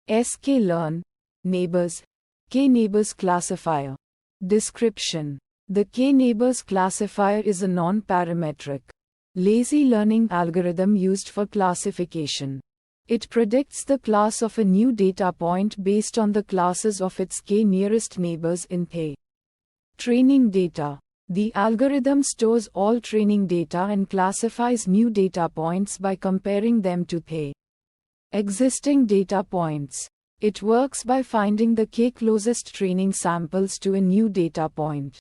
sklearn, neighbors, K-neighbors classifier. Description. The K-neighbors classifier is a non-parametric, lazy learning algorithm used for classification. It predicts the class of a new data point based on the classes of its K nearest neighbors in K. Training data. The algorithm stores all training data and classifies new data points by comparing them to K existing data points. It works by finding the K closest training samples to a new data point,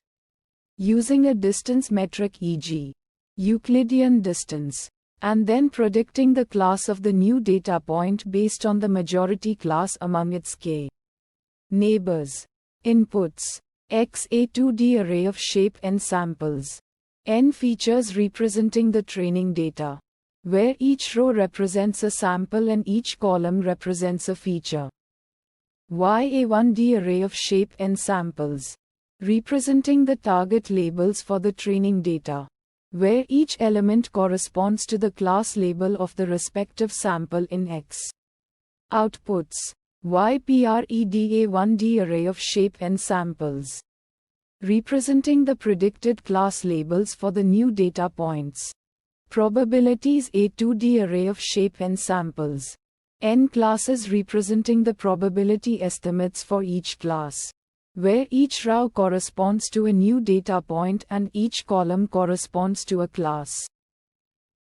using a distance metric, e.g., Euclidean distance, and then predicting the class of the new data point based on the majority class among its K neighbors. Inputs: X, a 2D array of shape n samples. N features representing the training data, where each row represents a sample and each column represents a feature. Y, a 1D array of shape n samples, representing the target labels for the training data, where each element corresponds to the class label of the respective sample in X. Outputs: YPRED, a 1D array of shape n samples, representing the predicted class labels for the new data points. Probabilities, a 2D array of shape n samples. N classes representing the probability estimates for each class, where each row corresponds to a new data point and each column corresponds to a class.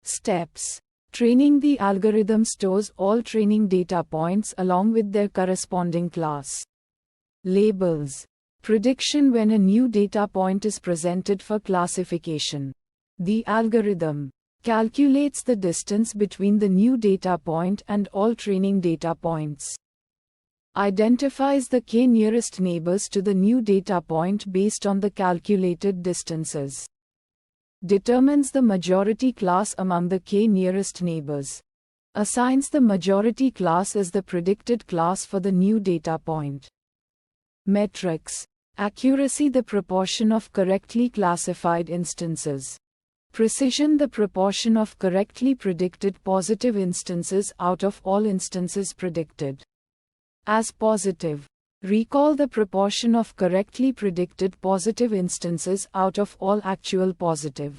Steps. Training: the algorithm stores all training data points along with their corresponding class labels. Prediction: when a new data point is presented for classification, the algorithm calculates the distance between the new data point and all training data points. Identifies the K nearest neighbors to the new data point based on the calculated distances. Determines the majority class among the K nearest neighbors. Assigns the majority class as the predicted class for the new data point. Metrics. Accuracy: the proportion of correctly classified instances. Precision: the proportion of correctly predicted positive instances out of all instances predicted as positive. Recall: the proportion of correctly predicted positive instances out of all actual positive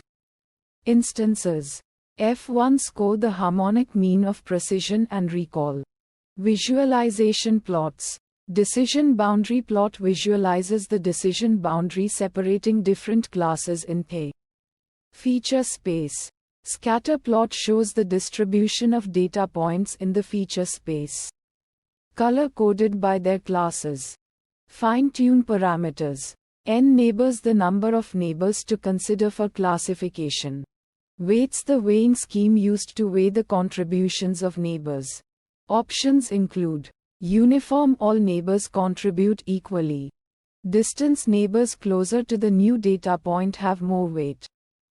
instances. F1 score: the harmonic mean of precision and recall. Visualization plots. Decision boundary plot visualizes the decision boundary separating different classes in K feature space. Scatter plot shows the distribution of data points in the feature space, color-coded by their classes. Fine-tune parameters. N neighbors: the number of neighbors to consider for classification. Weights: the weighing scheme used to weigh the contributions of neighbors. Options include uniform: all neighbors contribute equally. Distance: neighbors closer to the new data point have more weight.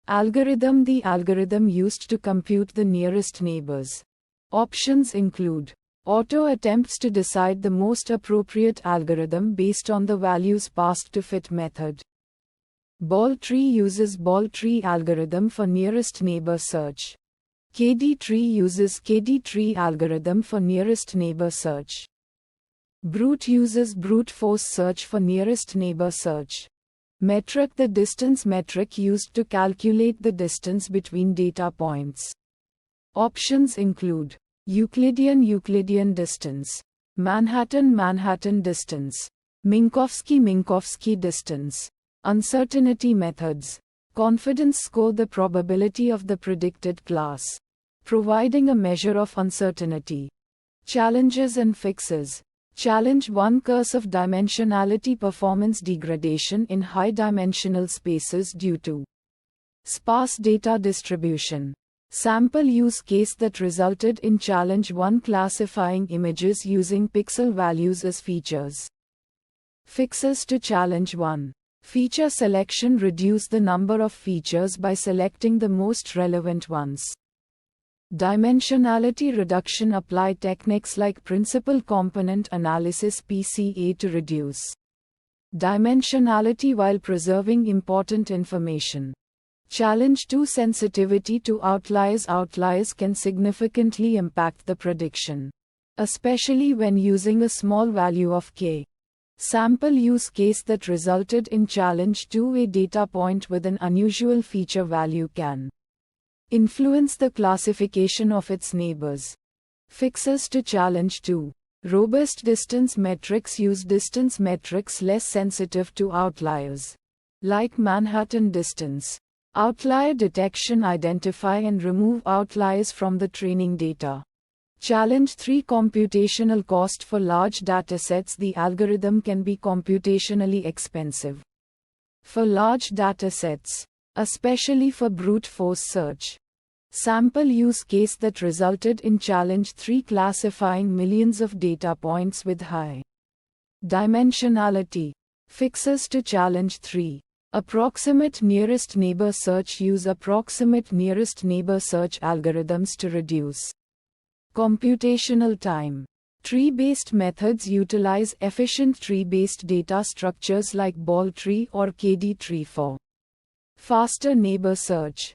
Algorithm: the algorithm used to compute the nearest neighbors. Options include auto attempts to decide the most appropriate algorithm based on the values passed to fit method. Ball tree uses ball tree algorithm for nearest neighbor search. KD tree uses KD tree algorithm for nearest neighbor search. Brute uses brute force search for nearest neighbor search. Metric: the distance metric used to calculate the distance between data points. Options include Euclidean distance, Manhattan distance, Minkowski distance. Uncertainty methods. Confidence score: the probability of the predicted class, providing a measure of uncertainty. Challenges and fixes. Challenge 1: curse of dimensionality, performance degradation in high-dimensional spaces due to sparse data distribution. Sample use case that resulted in challenge 1: classifying images using pixel values as features. Fixes to challenge 1. Feature selection: reduce the number of features by selecting the most relevant ones. Dimensionality reduction: apply techniques like principal component analysis (PCA) to reduce dimensionality while preserving important information. Challenge 2: sensitivity to outliers. Outliers can significantly impact the prediction. especially when using a small value of k. Sample use case that resulted in challenge 2. A data point with an unusual feature value can influence the classification of its neighbors. Fixes to challenge 2. Robust distance metrics use distance metrics less sensitive to outliers, like Manhattan distance. Outlier detection: identify and remove outliers from the training data. Challenge 3. Computational cost: for large datasets, the algorithm can be computationally expensive. For large datasets, especially for brute force search. Sample use case that resulted in challenge 3: classifying millions of data points with high dimensionality. Fixes to challenge 3. Approximate nearest neighbor search: use approximate nearest neighbor search algorithms to reduce computational time. Tree-based methods utilize efficient tree-based data structures like ball tree or KD tree for faster neighbor search.